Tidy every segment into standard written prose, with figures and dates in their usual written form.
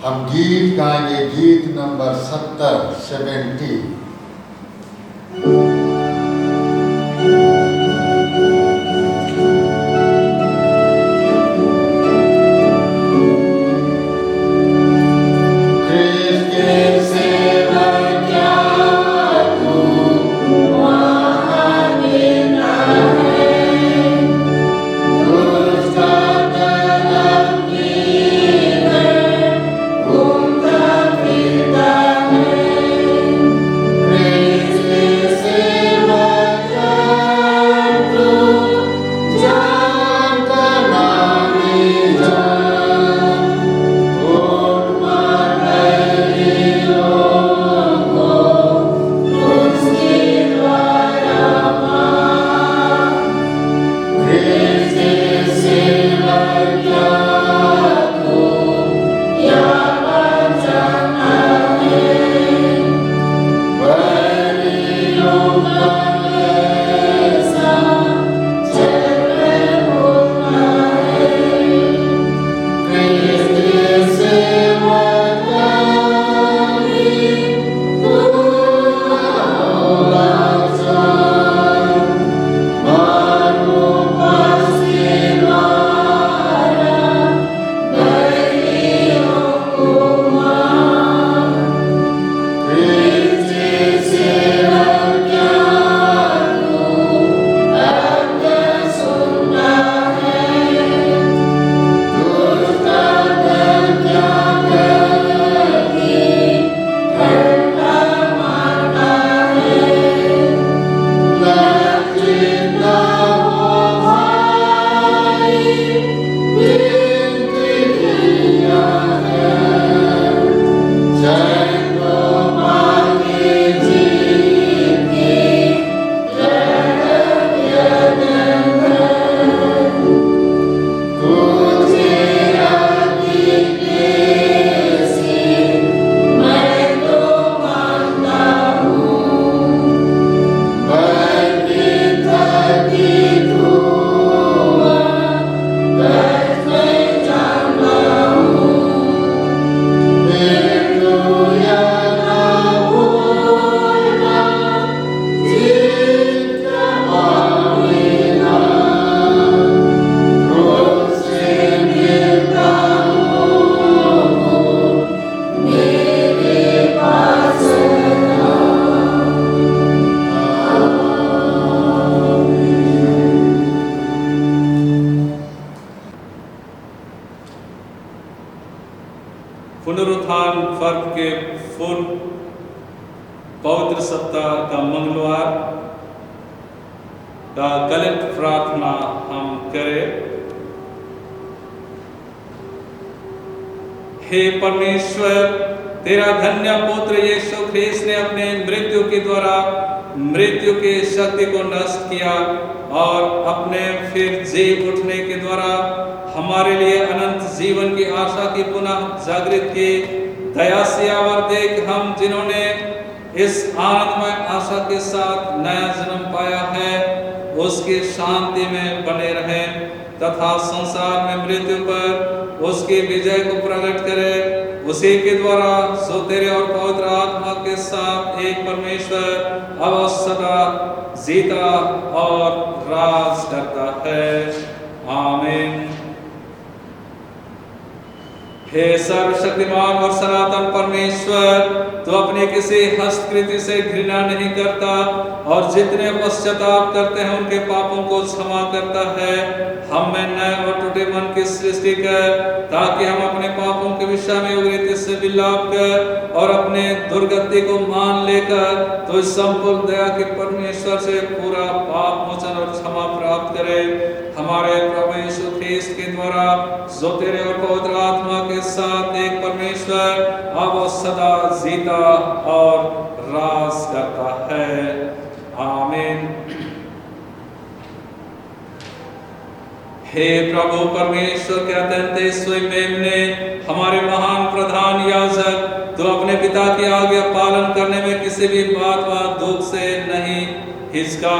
हम गीत गाएंगे, गीत नंबर 70। पुनरुत्थान पर्व के पूर्व पवित्र सप्ताह का मंगलवार का गलत प्रार्थना हम करें। हे परमेश्वर, तेरा धन्य पुत्र यीशु ख्रीस्त ने अपने मृत्यु के द्वारा मृत्यु की शक्ति को नष्ट किया और अपने फिर जी उठने के द्वारा हमारे लिए अनंत जीवन की आशा की पुनः जागृत की। दया से आवर देख हम जिन्होंने इस आनंदमय आशा के साथ नया जन्म पाया है उसकी शांति में बने रहें तथा संसार में मृत्यु पर उसकी विजय को प्रकट करे। उसी के द्वारा सो तेरे और पवित्र आत्मा के साथ एक परमेश्वर अब सदा जीता और राज करता है। आमीन। हे सर्वशक्तिमान और सनातन परमेश्वर, तो अपने किसी हस्तकृति से घृणा नहीं करता और जितने पश्चाताप करते हैं उनके पापों को क्षमा करता है। हम में नए और टूटे मन की सृष्टि कर ताकि हम अपने पापों के विषय में उग्रता से विलाप कर और अपने दुर्गति को मान लेकर तो इस संपूर्ण दया के परमेश्वर से पूरा पाप मोचन और क्षमा प्राप्त करें। हमारे प्रभु यीशु ख्रीस्त के द्वारा जो तेरे और पवित्र आत्मा के साथ एक परमेश्वर अब सदा जीता और राज करता है। आमीन। हे प्रभु परमेश्वर के अत्यंत स्वयं ने हमारे महान प्रधान याजक तो अपने पिता की आज्ञा पालन करने में किसी भी बात व दुख से नहीं हिचका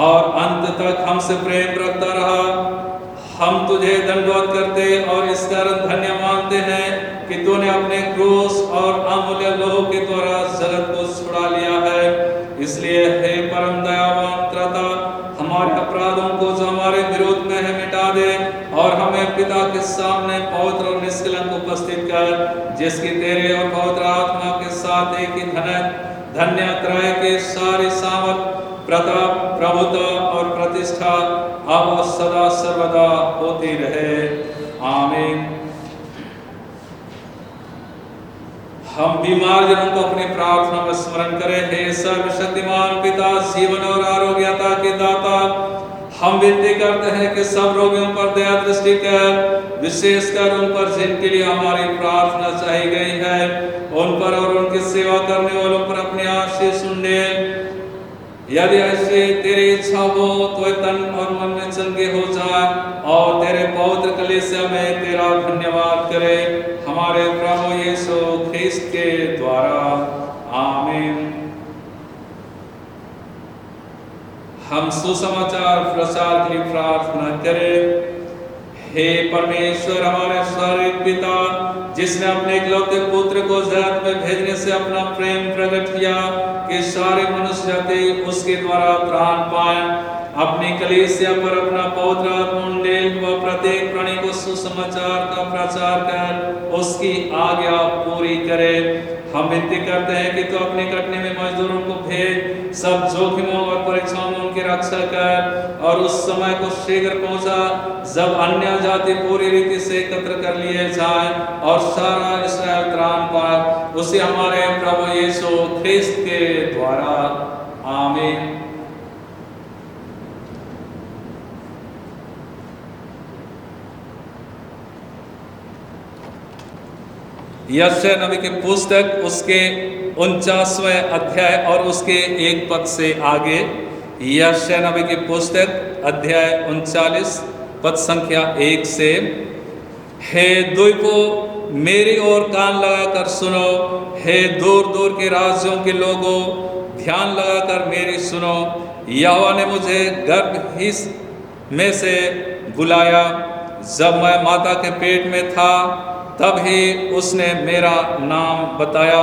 और अंत तक हमसे प्रेम रखता रहा। हम तुझे दंडवत करते और इस कारण धन्य मानते हैं कि तूने अपने क्रूस और अमूल्य लोह के द्वारा जगत को छुड़ा लिया है। इसलिए हे परम दयावान त्राता, हमारे अपराधों को जो हमारे विरोध में है मिटा दे और हमें पिता के सामने पवित्र और निष्कलंक उपस्थित कर, जिसकी तेरे और पवित्र आत्मा के साथ एक ही धन्य त्रय के सारी सामर्थ, प्रताप, प्रभुता और प्रतिष्ठा अब सदा सर्वदा होती रहे। आमीन। हम बीमार जनों को अपनी प्रार्थना में स्मरण करें। हे सर्वशक्तिमान पिता, जीवन और आरोग्यता के दाता, हम विनती करते हैं कि सब रोगियों पर दया दृष्टि कर, विशेषकर उन पर जिनके लिए हमारी प्रार्थना चाही गई है, उन पर और उनकी सेवा करने वालों पर अपनी आशीष सुनने। यदि ऐसे तेरी इच्छा हो तो तन और मन में चंगे हो जाए और तेरे पवित्र कलीसिया में तेरा धन्यवाद करे, हमारे प्रभु यीशु ख्रिस्त के द्वारा। आमीन। हम सुसमाचार प्रचार के लिए प्रार्थना करें। हे परमेश्वर, हमारे स्वर्गीय पिता, जिसने अपने इकलौते पुत्र को जगत में भेजने से अपना प्रेम प्रकट किया कि सारे मनुष्य जाति उसके द्वारा त्राण पाए, अपनी कलीसिया पर अपना पवित्र आत्मा व प्रत्येक प्राणी को सुसमाचार का प्रचार कर उसकी आज्ञा पूरी करे। हम विनती करते हैं कि तू अपने कटने में मजदूरों को भेज, सब जोखिमों और परीक्षाओं में उनकी रक्षा कर और उस समय को शीघ्र पहुंचा जब अन्य जाति पूरी रीति से एकत्र कर लिए जाए और सारा इस्राएल त्राण पाए, उसे हमारे प्रभु यीशु ख्रिस्त के द्वारा। आमीन। यशायाह नबी की पुस्तक उसके 49वें अध्याय और उसके 1 पद से आगे। यशायाह नबी की पुस्तक अध्याय 39 पद संख्या 1 से। हे द्वीपों, मेरी ओर कान लगाकर सुनो, हे दूर दूर के राज्यों के लोगों, ध्यान लगाकर मेरी सुनो। यहोवा ने मुझे गर्भ ही में से बुलाया, जब मैं माता के पेट में था तब ही उसने मेरा नाम बताया।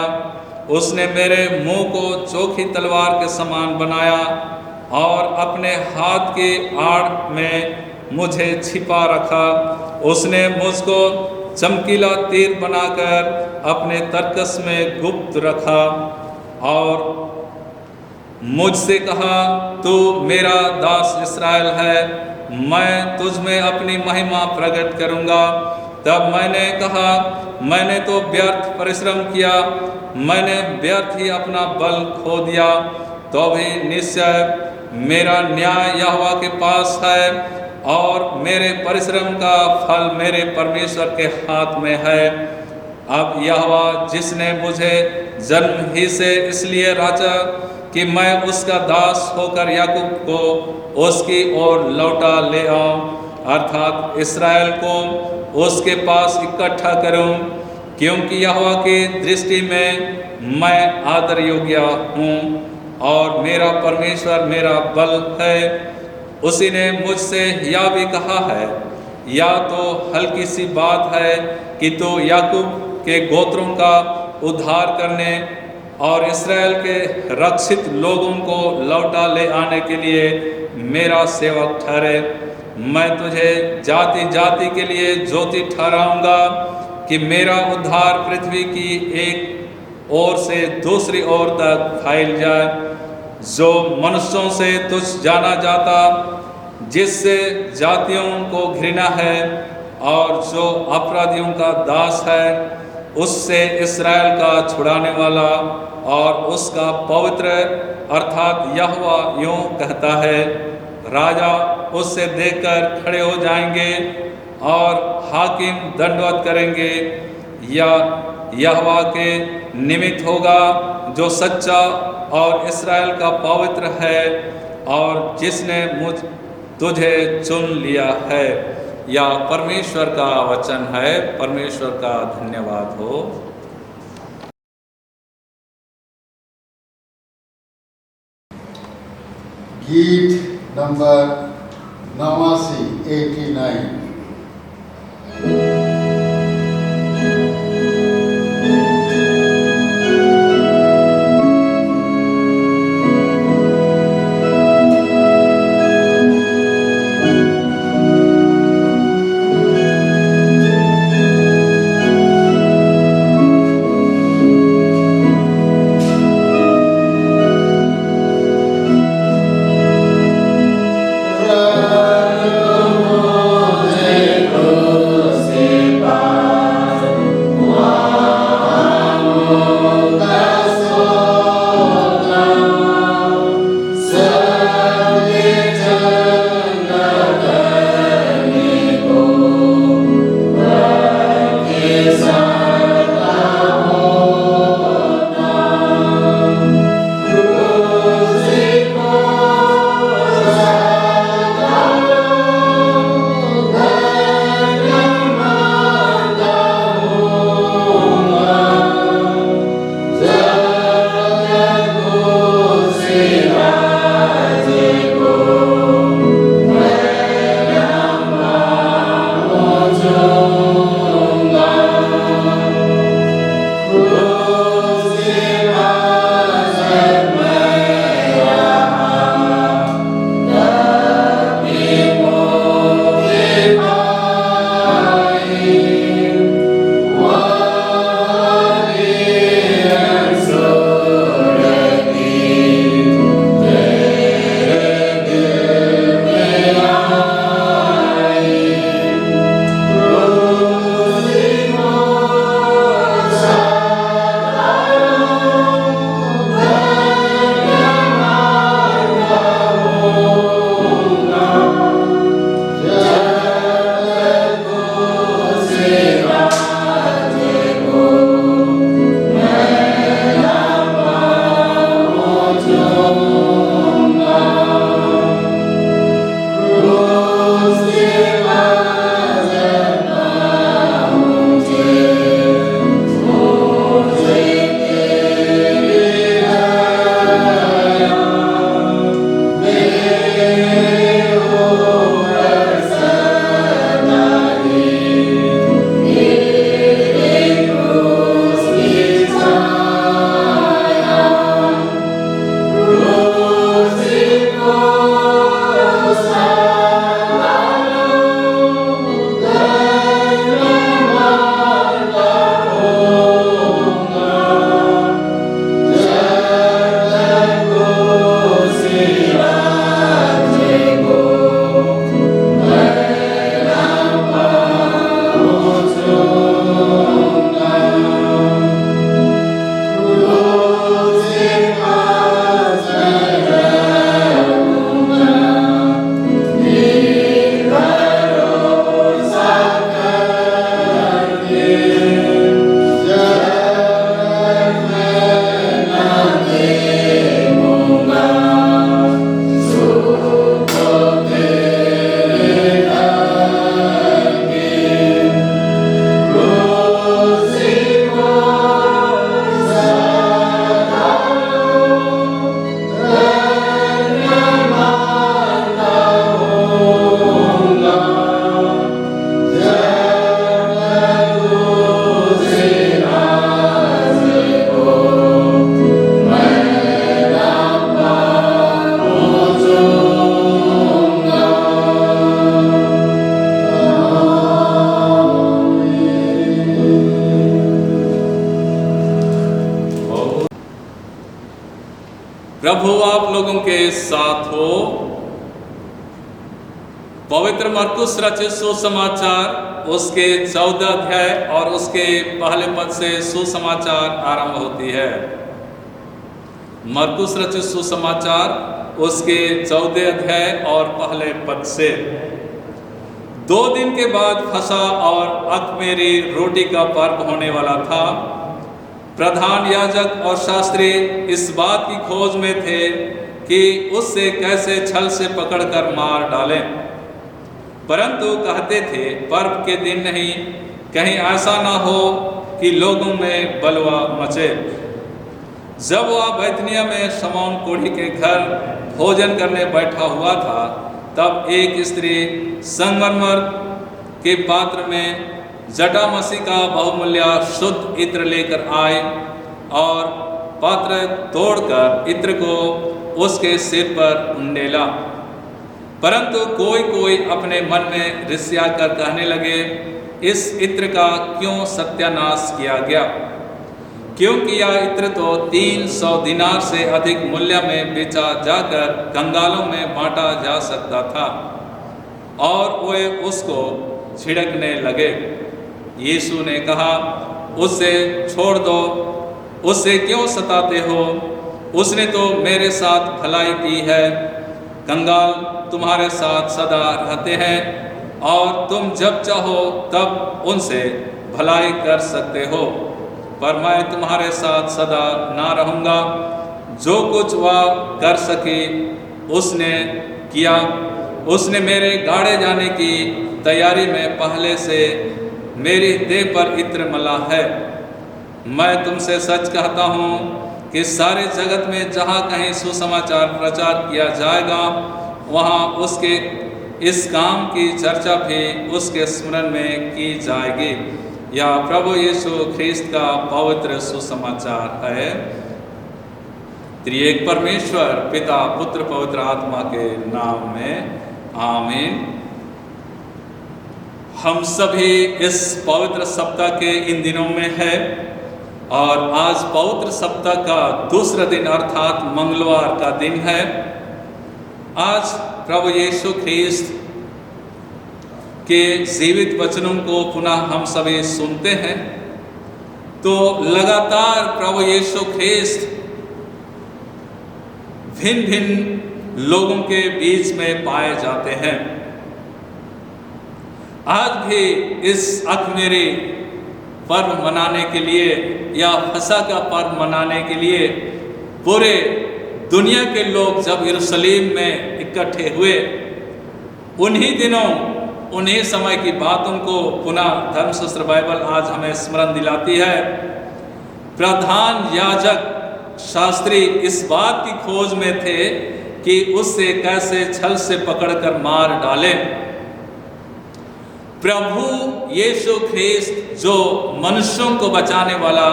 उसने मेरे मुंह को चोखी तलवार के समान बनाया और अपने हाथ की आड़ में मुझे छिपा रखा। उसने मुझको चमकीला तीर बनाकर अपने तरकस में गुप्त रखा और मुझसे कहा, तू मेरा दास इस्राएल है, मैं तुझ में अपनी महिमा प्रकट करूंगा। तब मैंने कहा, मैंने तो व्यर्थ परिश्रम किया, मैंने व्यर्थ ही अपना बल खो दिया। तो भी निश्चय मेरा न्याय यहोवा के पास है और मेरे परिश्रम का फल मेरे परमेश्वर के हाथ में है। अब यहोवा, जिसने मुझे जन्म ही से इसलिए रचा कि मैं उसका दास होकर याकूब को उसकी ओर लौटा ले आऊं, अर्थात इस्राएल को उसके पास इकट्ठा करूं, क्योंकि यहोवा की दृष्टि में मैं आदर योग्य हूँ और मेरा परमेश्वर मेरा बल है। उसी ने मुझसे यह भी कहा है, या तो हल्की सी बात है कि तू याकूब के गोत्रों का उद्धार करने और इस्राएल के रक्षित लोगों को लौटा ले आने के लिए मेरा सेवक ठहरे। मैं तुझे जाति जाति के लिए ज्योति ठहराऊंगा कि मेरा उद्धार पृथ्वी की एक ओर से दूसरी ओर तक फैल जाए। जो मनुष्यों से तुच्छ जाना जाता, जिससे जातियों को घृणा है और जो अपराधियों का दास है, उससे इस्राएल का छुड़ाने वाला और उसका पवित्र अर्थात यहोवा यूं कहता है, राजा उससे देखकर खड़े हो जाएंगे और हाकिम दंडवत करेंगे। या यहोवा के निमित्त होगा जो सच्चा और इस्राएल का पवित्र है और जिसने तुझे चुन लिया है। या परमेश्वर का वचन है। परमेश्वर का धन्यवाद हो। गीत नंबर 89. प्रभु आप लोगों के साथ हो। पवित्र मरकुस रचित सुसमाचार उसके 14 अध्याय और उसके पहले पद से सुसमाचार आरंभ होती है। मरकुस रचित सुसमाचार उसके 14 अध्याय और पहले पद से। 2 दिन के बाद फसह और अख़मीरी रोटी का पर्व होने वाला था। प्रधान याजक और शास्त्री इस बात की खोज में थे कि उससे कैसे छल से पकड़कर मार डालें, परंतु कहते थे पर्व के दिन नहीं, कहीं ऐसा ना हो कि लोगों में बलवा मचे। जब वह बैतनिय्याह में शमौन कोढ़ी के घर भोजन करने बैठा हुआ था, तब एक स्त्री संगमरमर के पात्र में जटामसी का बहुमूल्य शुद्ध इत्र लेकर आए और पात्र तोड़कर इत्र को उसके सिर पर उंडेला। परंतु कोई कोई अपने मन में रिसिया कर कहने लगे, इस इत्र का क्यों सत्यानाश किया गया, क्योंकि यह इत्र तो 300 दिनार से अधिक मूल्य में बेचा जाकर कंगालों में बांटा जा सकता था। और वे उसको छिड़कने लगे। यीशु ने कहा, उसे छोड़ दो, उससे क्यों सताते हो, उसने तो मेरे साथ भलाई की है। कंगाल तुम्हारे साथ सदा रहते हैं और तुम जब चाहो तब उनसे भलाई कर सकते हो, पर मैं तुम्हारे साथ सदा ना रहूँगा। जो कुछ वह कर सकी उसने किया। उसने मेरे गाड़े जाने की तैयारी में पहले से मेरी देह पर इत्र मला है। मैं तुमसे सच कहता हूँ कि सारे जगत में जहाँ कहीं सुसमाचार प्रचार किया जाएगा, वहाँ उसके इस काम की चर्चा भी उसके स्मरण में की जाएगी। यह प्रभु यीशु ख्रिस्त का पवित्र सुसमाचार है। त्रिएक परमेश्वर पिता पुत्र पवित्र आत्मा के नाम में आमीन। हम सभी इस पवित्र सप्ताह के इन दिनों में है और आज पवित्र सप्ताह का दूसरा दिन अर्थात मंगलवार का दिन है। आज प्रभु यीशु ख्रिस्त के जीवित वचनों को पुनः हम सभी सुनते हैं। तो लगातार प्रभु यीशु ख्रिस्त भिन्न भिन्न लोगों के बीच में पाए जाते हैं। आज भी इस अख़मीरी पर्व मनाने के लिए या फसह का पर्व मनाने के लिए पूरे दुनिया के लोग जब यरूशलेम में इकट्ठे हुए, उन्हीं दिनों उन्हीं समय की बातों को पुनः धर्मशास्त्र बाइबल आज हमें स्मरण दिलाती है। प्रधान याजक शास्त्री इस बात की खोज में थे कि उससे कैसे छल से पकड़कर मार डालें। प्रभु यीशु ख्रिस्त जो मनुष्यों को बचाने वाला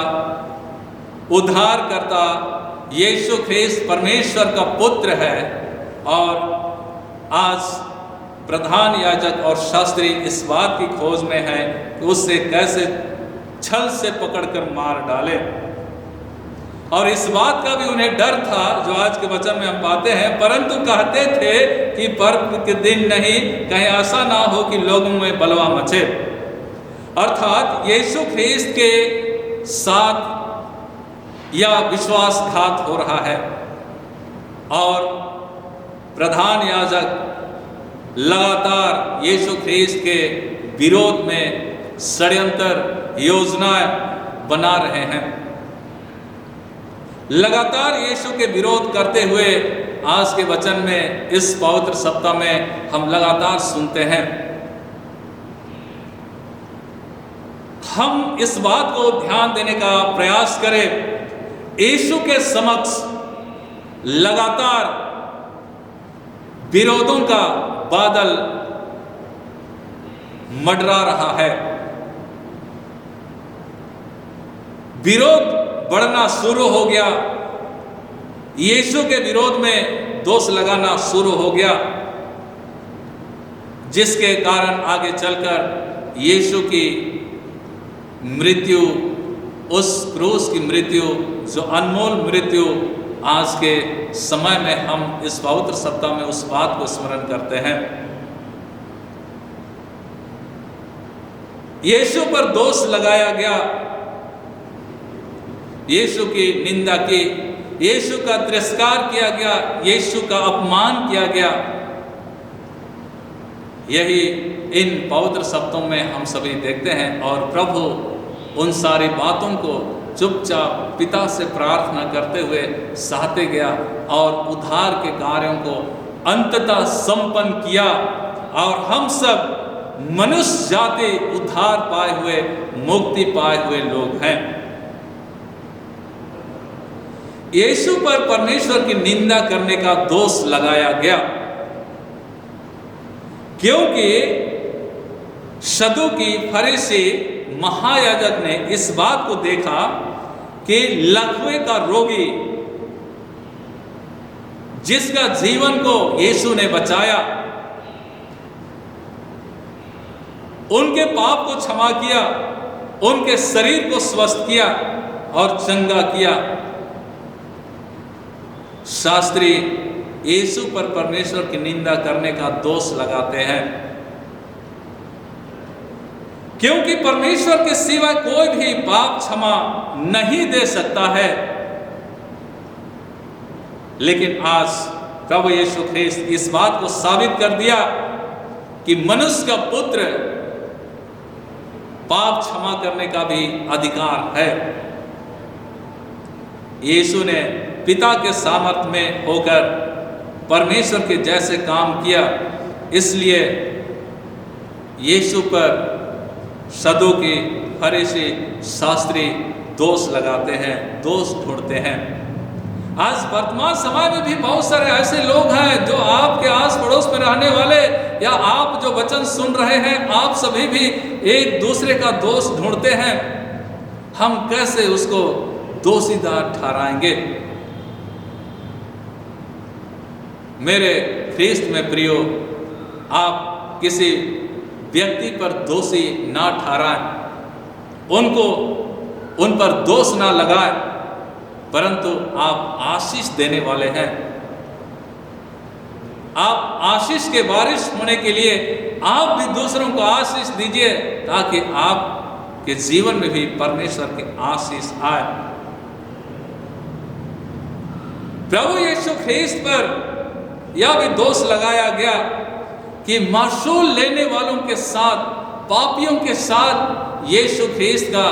उद्धार करता यीशु ख्रिस्त परमेश्वर का पुत्र है, और आज प्रधान याजक और शास्त्री इस बात की खोज में है कि उससे कैसे छल से पकड़कर मार डाले। और इस बात का भी उन्हें डर था जो आज के वचन में हम पाते हैं, परंतु कहते थे कि पर्व के दिन नहीं, कहीं ऐसा ना हो कि लोगों में बलवा मचे। अर्थात यीशु ख्रिस्त के साथ या विश्वासघात हो रहा है और प्रधान याजक लगातार यीशु ख्रिस्त के विरोध में षड्यंत्र योजनाएं बना रहे हैं। लगातार यीशु के विरोध करते हुए आज के वचन में इस पवित्र सप्ताह में हम लगातार सुनते हैं। हम इस बात को ध्यान देने का प्रयास करें, यीशु के समक्ष लगातार विरोधों का बादल मंडरा रहा है। विरोध बढ़ना शुरू हो गया, यीशु के विरोध में दोष लगाना शुरू हो गया, जिसके कारण आगे चलकर यीशु की मृत्यु, उस क्रूस की मृत्यु, जो अनमोल मृत्यु, आज के समय में हम इस पवित्र सप्ताह में उस बात को स्मरण करते हैं। यीशु पर दोष लगाया गया, यीशु की निंदा की, यीशु का तिरस्कार किया गया, यीशु का अपमान किया गया। यही इन पवित्र शब्दों में हम सभी देखते हैं। और प्रभु उन सारी बातों को चुपचाप पिता से प्रार्थना करते हुए सहते गया और उद्धार के कार्यों को अंततः संपन्न किया, और हम सब मनुष्य जाति उद्धार पाए हुए, मुक्ति पाए हुए लोग हैं। यीशु पर परमेश्वर की निंदा करने का दोष लगाया गया। क्योंकि सदूकी फरीसी महायाजक ने इस बात को देखा कि लकवे का रोगी जिसका जीवन को यीशु ने बचाया, उनके पाप को क्षमा किया, उनके शरीर को स्वस्थ किया और चंगा किया। शास्त्री यीशु पर परमेश्वर की निंदा करने का दोष लगाते हैं, क्योंकि परमेश्वर के सिवा कोई भी पाप क्षमा नहीं दे सकता है। लेकिन आज प्रभु यीशु ख्रिस्त इस बात को साबित कर दिया कि मनुष्य का पुत्र पाप क्षमा करने का भी अधिकार है। यीशु ने पिता के सामर्थ्य में होकर परमेश्वर के जैसे काम किया, इसलिए यीशु पर सदूकी फरीसी शास्त्री दोष लगाते हैं, दोष ढूंढते हैं। आज वर्तमान समय में भी बहुत सारे ऐसे लोग हैं जो आपके आस पड़ोस में रहने वाले या आप जो वचन सुन रहे हैं, आप सभी भी एक दूसरे का दोष ढूंढते हैं। हम कैसे उसको दोषीदार ठहराएंगे? मेरे ख्रिस्त में प्रियो, आप किसी व्यक्ति पर दोषी ना ठहराएं, उन पर दोष ना लगाएं, परंतु आप आशीष देने वाले हैं। आप आशीष के बारिश होने के लिए आप भी दूसरों को आशीष दीजिए, ताकि आपके जीवन में भी परमेश्वर की आशीष आए। प्रभु यीशु ख्रिस्त पर यह भी दोष लगाया गया कि मासूल लेने वालों के साथ, पापियों के साथ यीशु ख्रिस्त का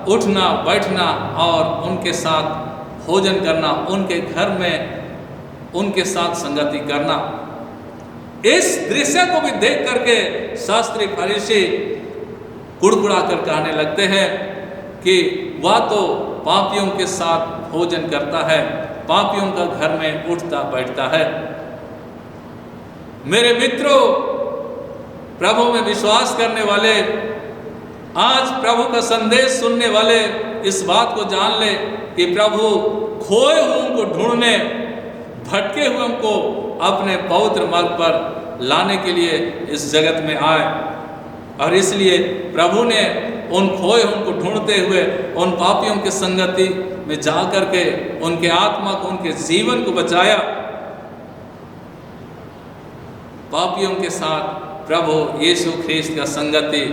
उठना बैठना और उनके साथ भोजन करना, उनके घर में उनके साथ संगति करना। इस दृश्य को भी देख करके शास्त्री फरीसी कुड़कुड़ा कर कहने लगते हैं कि वह तो पापियों के साथ भोजन करता है, पापियों का घर में उठता बैठता है। मेरे मित्रों, प्रभु में विश्वास करने वाले, आज प्रभु का संदेश सुनने वाले इस बात को जान ले कि प्रभु खोए हुओं को ढूंढने, भटके हुओं को अपने पवित्र मार्ग पर लाने के लिए इस जगत में आए। और इसलिए प्रभु ने उन खोए हुओं को ढूंढते हुए उन पापियों की संगति में जा करके उनके आत्मा को, उनके जीवन को बचाया। पापियों के साथ प्रभु यीशु ख्रिस्त का संगति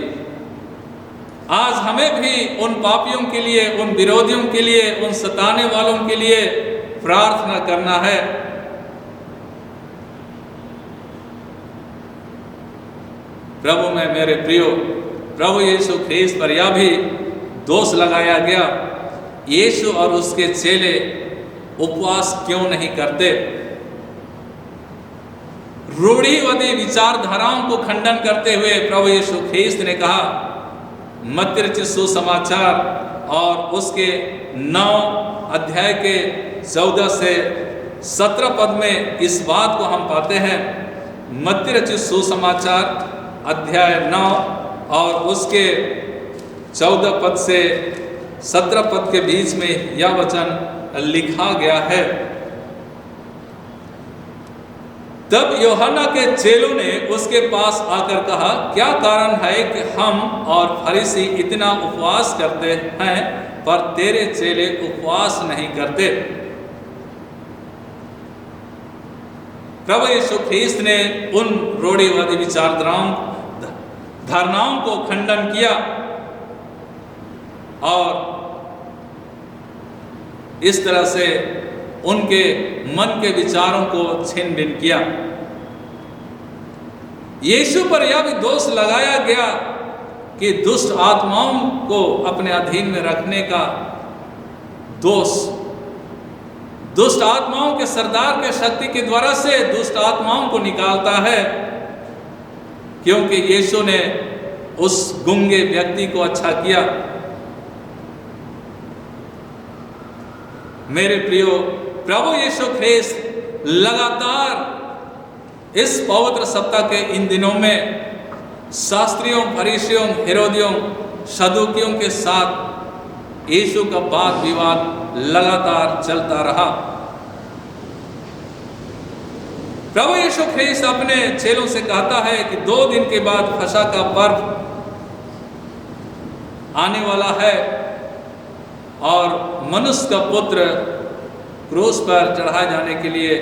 आज हमें भी उन पापियों के लिए, उन विरोधियों के लिए, उन सताने वालों के लिए प्रार्थना करना है। प्रभु में मेरे प्रियो, प्रभु यीशु ख्रिस्त पर यह भी दोष लगाया गया, यीशु और उसके चेले उपवास क्यों नहीं करते? रूढ़िवादी विचारधाराओं को खंडन करते हुए प्रभु यीशु ख्रिस्त ने कहा, मत्ती रचित सुसमाचार और उसके 9 अध्याय के 14 से 17 पद में इस बात को हम पाते हैं। मत्ती रचित सुसमाचार अध्याय 9 और उसके 14 पद से 17 पद के बीच में यह वचन लिखा गया है। तब यूहन्ना के चेलों ने उसके पास आकर कहा, क्या कारण है कि हम और फरीसी इतना उपवास करते हैं पर तेरे चेले उपवास नहीं करते? प्रभु यीशु ख्रिस्त ने उन रूढ़िवादी धारणाओं को खंडन किया और इस तरह से उनके मन के विचारों को छीन भिन किया। यीशु पर यह भी दोष लगाया गया कि दुष्ट आत्माओं को अपने अधीन में रखने का दोष, दुष्ट आत्माओं के सरदार के शक्ति के द्वारा से दुष्ट आत्माओं को निकालता है, क्योंकि यीशु ने उस गूंगे व्यक्ति को अच्छा किया। मेरे प्रियो, प्रभु यीशु ख्रिस्त लगातार इस पवित्र सप्ताह के इन दिनों में शास्त्रियों, फरीसियों, हेरोदियों, सदूकियों के साथ यीशु का वाद विवाद लगातार चलता रहा। प्रभु यीशु ख्रीस्त अपने चेलों से कहता है कि 2 दिन के बाद फसह का पर्व आने वाला है और मनुष्य का पुत्र क्रूस पर चढ़ाए जाने के लिए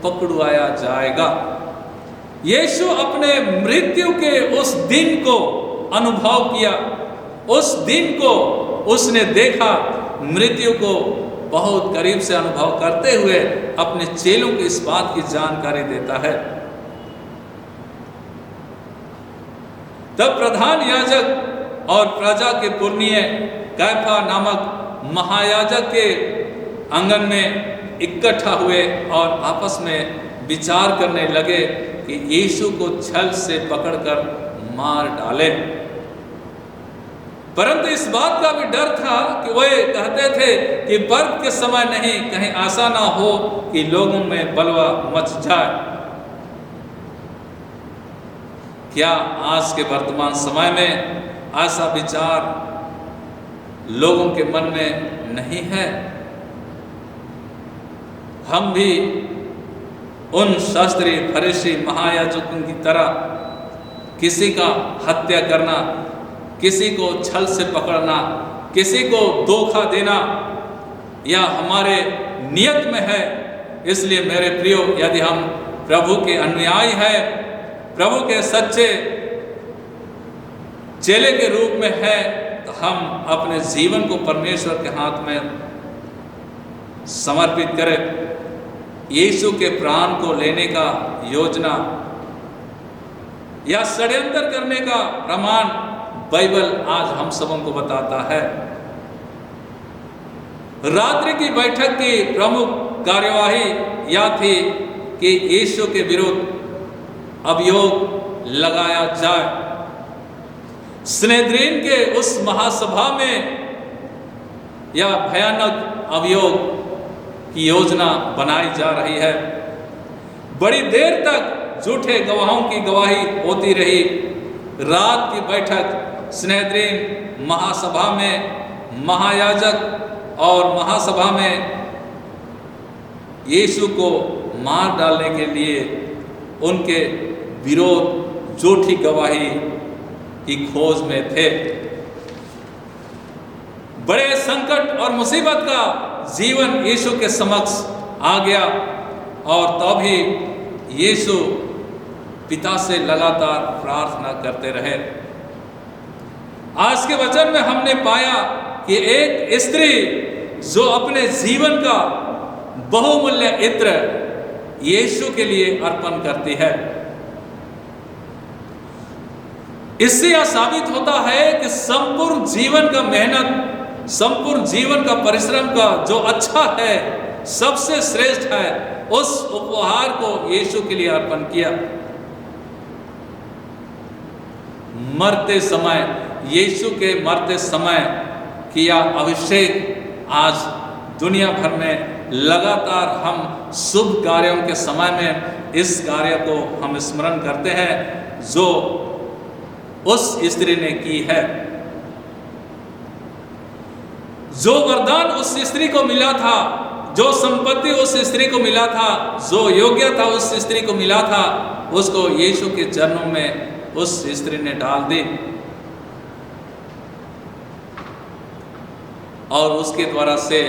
पकड़वाया जाएगा। यीशु अपने मृत्यु के उस दिन को अनुभव किया, उस दिन को उसने देखा, मृत्यु को बहुत करीब से अनुभव करते हुए अपने चेलों को इस बात की जानकारी देता है। तब प्रधान याजक और प्रजा के पुरनिये कैफा नामक महायाजक के आंगन में इकट्ठा हुए और आपस में विचार करने लगे कि यीशु को छल से पकड़कर मार डाले। परंतु इस बात का भी डर था कि वे कहते थे कि पर्व के समय नहीं, कहीं ऐसा ना हो कि लोगों में बलवा मच जाए। क्या आज के वर्तमान समय में ऐसा विचार लोगों के मन में नहीं है? हम भी उन शास्त्री, फरीसी, महायाजकों की तरह किसी का हत्या करना, किसी को छल से पकड़ना, किसी को धोखा देना या हमारे नियत में है। इसलिए मेरे प्रियो, यदि हम प्रभु के अनुयायी हैं, प्रभु के सच्चे चेले के रूप में है, तो हम अपने जीवन को परमेश्वर के हाथ में समर्पित करें। यीशु के प्राण को लेने का योजना या षड्यंत्र करने का प्रमाण बाइबल आज हम सबों को बताता है। रात्रि की बैठक की प्रमुख कार्यवाही यह थी कि यीशु के विरुद्ध अभियोग लगाया जाए। स्नेद्रीन के उस महासभा में यह भयानक अभियोग की योजना बनाई जा रही है। बड़ी देर तक झूठे गवाहों की गवाही होती रही। रात की बैठक स्नेद्रीन महासभा में महायाजक और महासभा में यीशु को मार डालने के लिए उनके विरोध झूठी गवाही की खोज में थे। बड़े संकट और मुसीबत का जीवन यीशु के समक्ष आ गया और तभी यीशु पिता से लगातार प्रार्थना करते रहे। आज के वचन में हमने पाया कि एक स्त्री जो अपने जीवन का बहुमूल्य इत्र यीशु के लिए अर्पण करती है। इससे यह साबित होता है कि संपूर्ण जीवन का मेहनत, संपूर्ण जीवन का परिश्रम का जो अच्छा है, सबसे श्रेष्ठ है, उस उपहार को यीशु के लिए अर्पण किया। मरते समय, यीशु के मरते समय किया अभिषेक आज दुनिया भर में लगातार हम शुभ कार्यों के समय में इस कार्य को हम स्मरण करते हैं जो उस स्त्री ने की है। जो वरदान उस स्त्री को मिला था, जो संपत्ति उस स्त्री को मिला था, जो योग्यता उस स्त्री को मिला था, उसको यीशु के चरणों में उस स्त्री ने डाल दी और उसके द्वारा से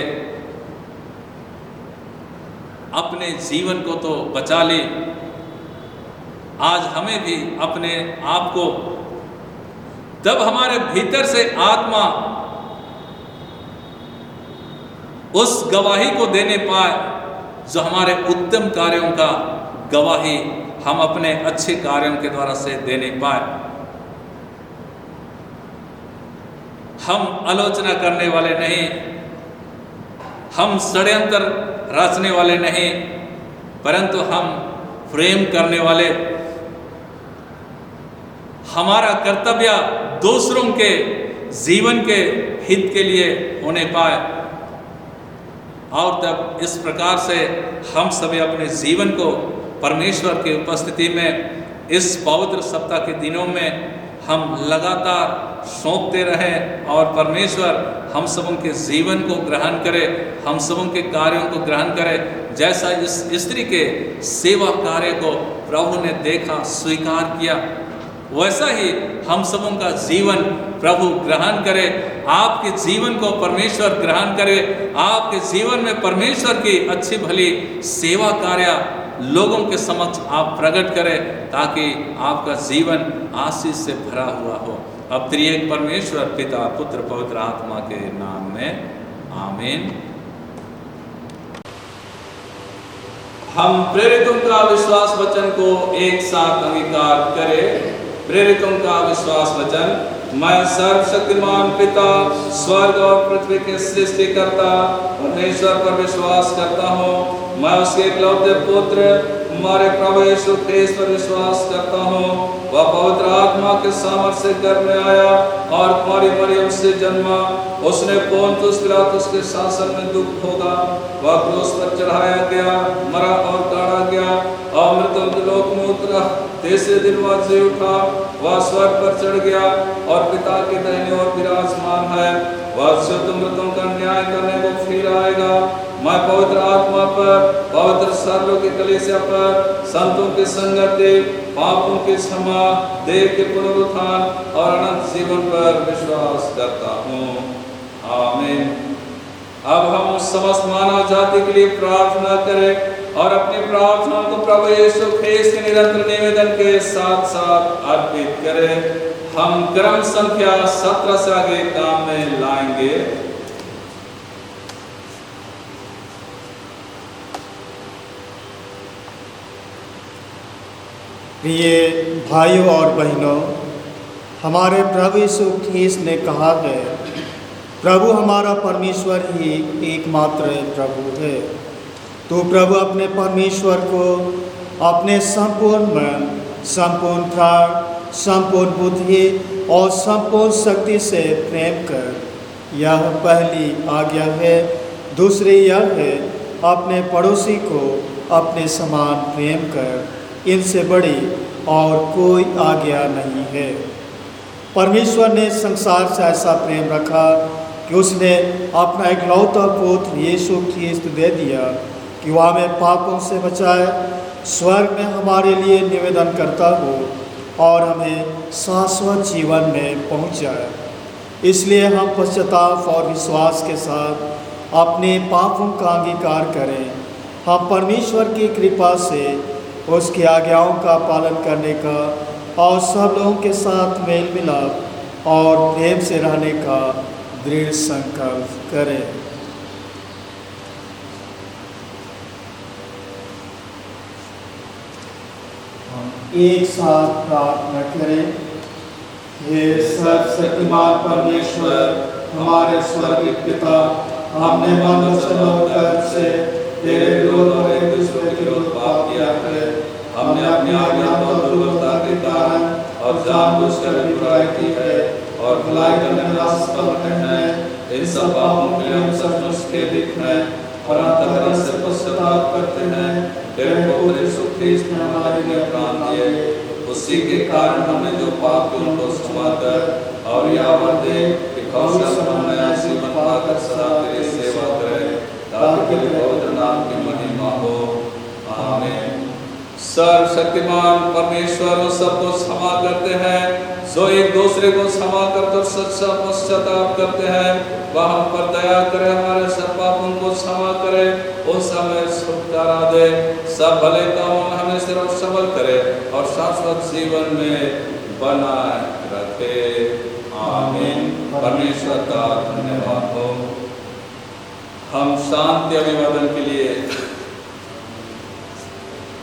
अपने जीवन को तो बचा ली, आज हमें भी अपने आप को, तब हमारे भीतर से आत्मा उस गवाही को देने पाए जो हमारे उत्तम कार्यों का गवाही हम अपने अच्छे कार्यों के द्वारा से देने पाए। हम आलोचना करने वाले नहीं, हम षड्यंत्र रचने वाले नहीं, परंतु हम प्रेम करने वाले। हमारा कर्तव्य दूसरों के जीवन के हित के लिए होने पाए और तब इस प्रकार से हम सभी अपने जीवन को परमेश्वर की उपस्थिति में इस पवित्र सप्ताह के दिनों में हम लगातार सौंपते रहें और परमेश्वर हम सबों के जीवन को ग्रहण करे, हम सबों के कार्यों को ग्रहण करे। जैसा इस स्त्री के सेवा कार्य को प्रभु ने देखा, स्वीकार किया, वैसा ही हम सबों का जीवन प्रभु ग्रहण करे। आपके जीवन को परमेश्वर ग्रहण करे, आपके जीवन में परमेश्वर की अच्छी भली सेवा कार्य लोगों के समक्ष आप प्रकट करें, ताकि आपका जीवन आशीष से भरा हुआ हो। अब त्रिएक परमेश्वर पिता, पुत्र, पवित्र आत्मा के नाम में आमीन। हम प्रेरितों का विश्वास वचन को एक साथ अंगीकार करें। प्रेरितों का विश्वास वचन। मैं सर्वशक्तिमान पिता, स्वर्ग और पृथ्वी के सृष्टिकर्ता परमेश्वर पर विश्वास करता हूँ। मैं उसके इकलौते पुत्र हमारे प्रभु यीशु ख्रीस्त पर विश्वास करता हूँ। वह पवित्र आत्मा के सामर्थ्य से गर्भ में आया और कुमारी मरियम से जन्मा। उसने पोंतुस पिलातुस के शासन में दुख भोगा। वह क्रूस पर चढ़ाया गया, मरा और गाड़ा गया और मृतों के लोक में उतरा। तीसरे दिन वह जी उठा। वह स्वर्ग पर चढ़ गया और पिता के दाहिने ओर विराजमान है। वह शुद्ध मृतों का न्याय करने को फिर आएगा। मैं पवित्र आत्मा पर, पवित्र सर्वों की कलीसिया पर, संतों की संगति, पापों की क्षमा, देह के पुनरुत्थान और अनंत जीवन पर विश्वास करता हूँ। आमीन। अब हम समस्त मानव जाति के लिए प्रार्थना करें और अपनी प्रार्थना को प्रभु यीशु ख्रीस्त के निरंतर निवेदन के साथ साथ अर्पित करें। हम क्रम संख्या 17 से आगे काम में लाएंगे। प्रिय भाइयों और बहनों, हमारे प्रभु यीशु ख्रीस्त ने कहा है, प्रभु हमारा परमेश्वर ही एकमात्र प्रभु है। तो प्रभु अपने परमेश्वर को अपने संपूर्ण मन, संपूर्ण प्राण, संपूर्ण बुद्धि और संपूर्ण शक्ति से प्रेम कर, यह पहली आज्ञा है। दूसरी यह है, अपने पड़ोसी को अपने समान प्रेम कर। इनसे बड़ी और कोई आज्ञा नहीं है। परमेश्वर ने संसार से ऐसा प्रेम रखा कि उसने अपना इकलौता पुत्र यीशु ख्रीस्त दे दिया कि वह हमें पापों से बचाए, स्वर्ग में हमारे लिए निवेदन करता हो और हमें शाश्वत जीवन में पहुंचाए। इसलिए हम पश्चाताप और विश्वास के साथ अपने पापों का अंगीकार करें। हम परमेश्वर की कृपा से उसकी आज्ञाओं का पालन करने का और सब लोगों के साथ मेल मिलाप और प्रेम से रहने का दृढ़ संकल्प करें। एक साथ प्रार्थना करें। हे सर्वशक्तिमान परमेश्वर, हमारे स्वर्गीय पिता, हमने मन वचन और कर्म से तेरे विरोध और एक दूसरे के विरोध पाप किया है। हमने अपनी अज्ञानता और दुर्बलता के कारण और जानबूझकर भी बुराई की है और भलाई करने में असफल रहे हैं। इन सब पापों के लिए हम सचमुच खेदित हैं और अंतःकरण से पश्चाताप करते हैं। तेरे पुत्र यीशु ख्रीस्त ने हमारे लिए प्राण दिए, उसी के कारण हमने जो पाप किए उनको क्षमा कर और यावर दे कि भविष्य में नया जीवन पाकर सदा तेरी सेवा करें, ताकि तेरे पवित्र नाम की महिमा हो। आमीन। सर्वशक्तिमान परमेश्वर उस सबको क्षमा करते हैं जो एक दूसरे को क्षमा करते सच्चा पश्चाताप करते हैं। वह हम पर दया करे, हमारे सब पापों को क्षमा करे, उस समय छुटकारा दे, सब भले कामों में हमें सिर्फ सबल करे और शाश्वत जीवन में बनाए रखे। आमीन। परमेश्वर का धन्यवाद हो। हम शांति अभिवादन के लिए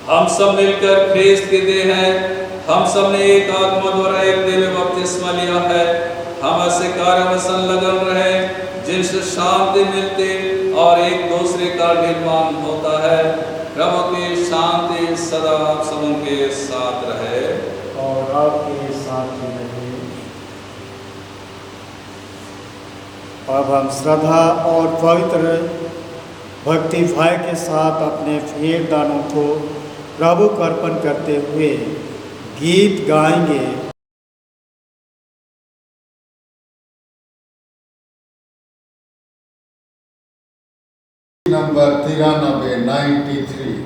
हम सब मिलकर ख्रीस्त के देह हैं। हम सब ने एक आत्मा द्वारा एक देह में बपतिस्मा लिया है। हम ऐसे कार्य में संलग्न रहे जिनसे शांति मिलती और एक दूसरे का निर्माण होता है। प्रभु की शांति सदा आप सबों के साथ रहे और आपके साथ ही रहे। अब हम श्रद्धा और पवित्र भक्ति भाव के साथ अपने भेंट दानों को प्रभु को अर्पण करते हुए गीत गाएंगे। नंबर 93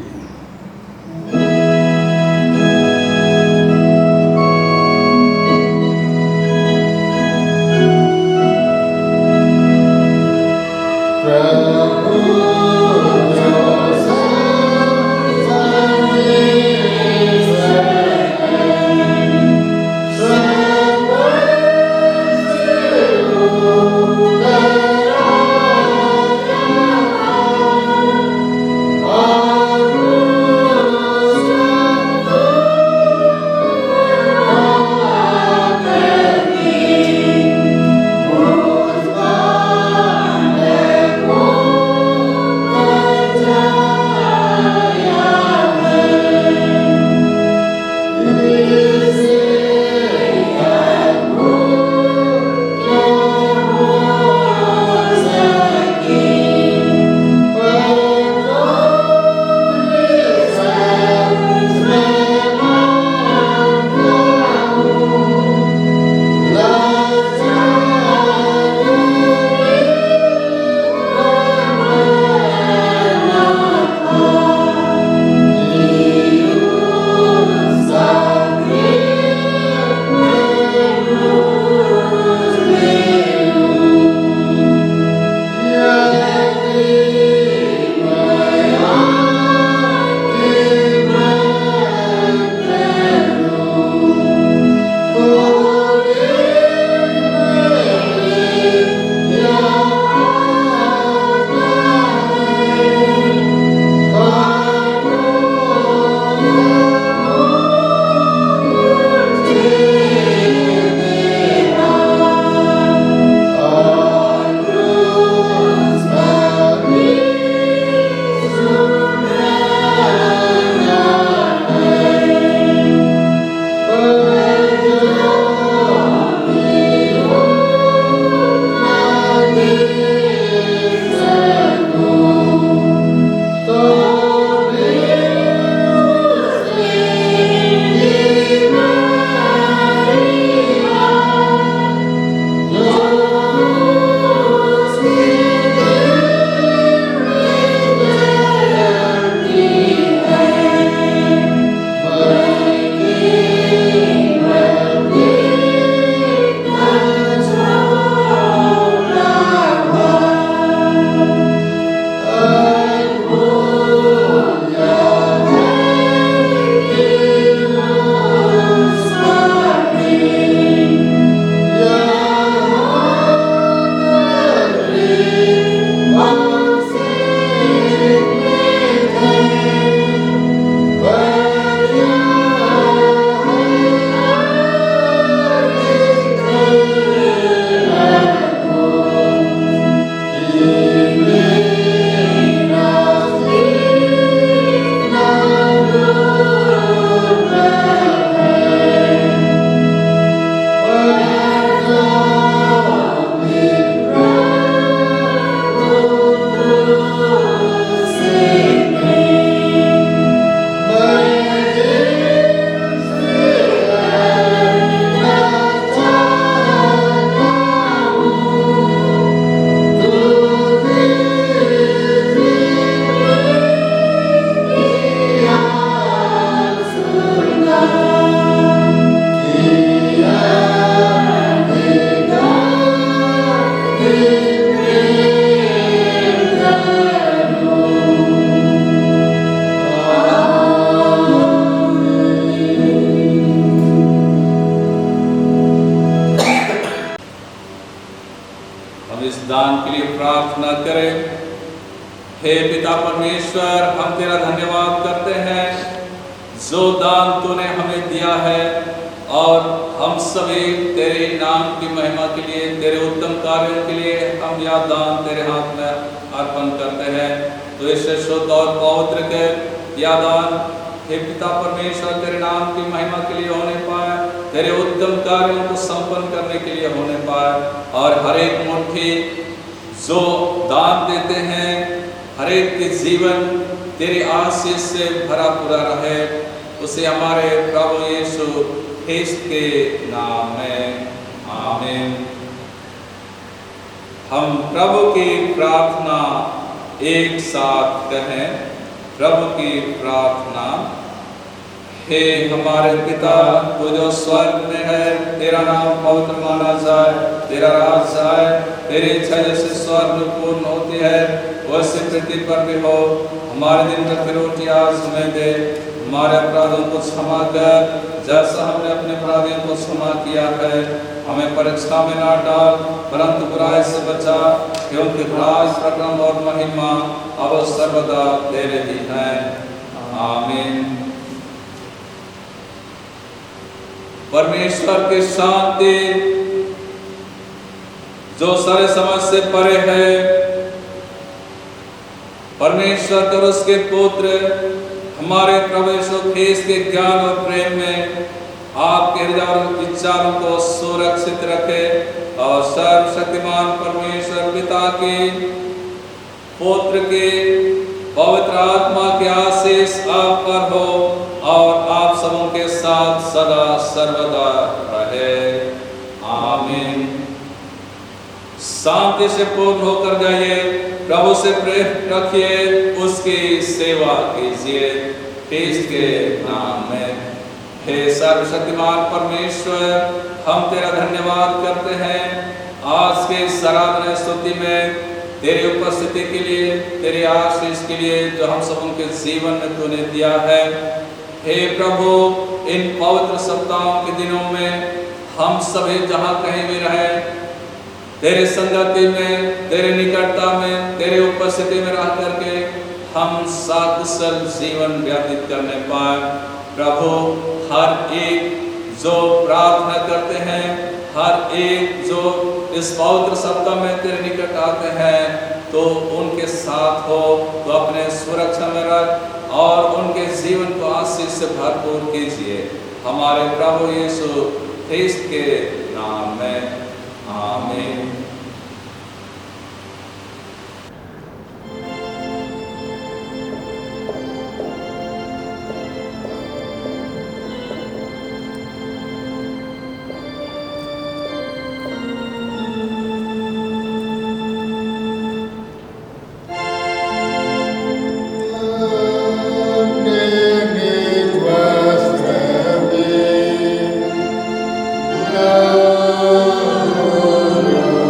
प्रार्थना करें। हे पिता परमेश्वर, हम तेरा धन्यवाद करते हैं जो दान तूने हमें दिया है, और हम सभी तेरे नाम की महिमा के लिए, तेरे उत्तम कार्यों के लिए हम यह दान तेरे हाथ में अर्पण करते हैं। तो इसे शुद्ध और पवित्र कर यह दान हे पिता परमेश्वर तेरे नाम की महिमा के लिए होने पाए, तेरे उत्तम कार्यों को संपन्न करने के लिए होने पाए, और हर एक मुट्ठी जो दान देते हैं, हर एक के जीवन तेरी आशीष से भरा पूरा रहे। उसे हमारे प्रभु यीशु ख्रीस्त के नाम में आमीन। हम प्रभु की प्रार्थना एक साथ कहें। प्रभु की प्रार्थना। हे हमारे पिता तू जो स्वर्ग में है, तेरा नाम पवित्र माना जाए, तेरा राज आए, तेरी इच्छा जैसे स्वर्ग में पूर्ण होती है वैसे पृथ्वी पर भी हो। हमारे दिन भर की रोटी आज हमें दे, हमारे अपराधों को क्षमा कर जैसा हमने अपने अपराधियों को क्षमा किया है। हमें परीक्षा में ना डाल परंतु बुराई से बचा, क्योंकि राज प्रक्रम और महिमा अब सर्वदा तेरे ही हैं। आमीन। परमेश्वर की शांति जो सारे समझ से परे है, परमेश्वर और उसके पुत्र हमारे प्रभु यीशु ख्रीस्त के ज्ञान और प्रेम में आपके हृदय और विचारों को सुरक्षित रखे और सर्वशक्तिमान परमेश्वर पिता के पुत्र के पवित्र आत्मा की आशीष आप पर हो और आप सबों के साथ सदा सर्वदा रहे। आमीन। शांति से पूर्ण होकर जाइए, प्रभु से प्रेम रखिए, उसकी सेवा कीजिए ख्रीस्त के नाम में। हे सर्वशक्तिमान परमेश्वर, हम तेरा धन्यवाद करते हैं आज के इस आराधना स्तुति में तेरी उपस्थिति के लिए, तेरी आशीष के लिए जो हम सब उनके जीवन में तूने दिया है। हे प्रभु, इन पवित्र सप्ताहों के दिनों में हम सभी जहाँ कहीं भी रहें, तेरे संगति में, तेरे निकटता में, तेरे उपस्थिति में रह करके हम साकुशल जीवन व्यतीत करने पाए। प्रभु, हर एक जो प्रार्थना करते हैं, हर एक जो इस पवित्र सप्ताह में तेरे निकट आते हैं, तो उनके साथ हो, तो अपने सुरक्षा में रख और उनके जीवन को आशीष से भरपूर कीजिए। हमारे प्रभु यीशु ख्रीस्त के नाम में आमीन। Oh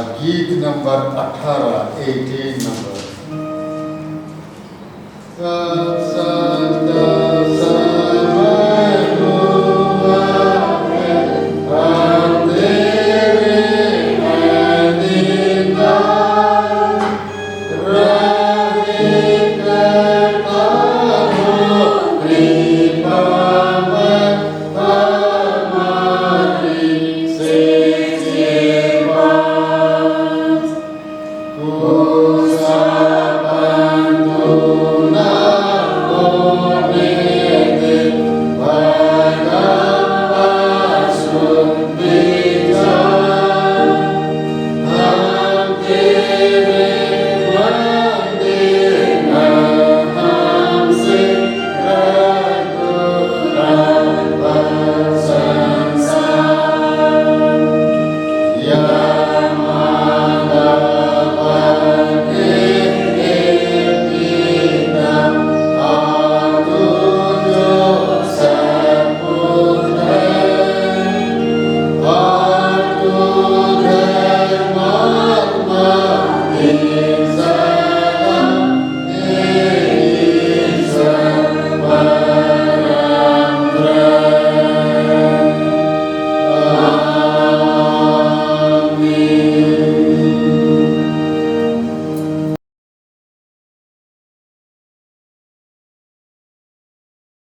गीत नंबर 18, 18 नंबर।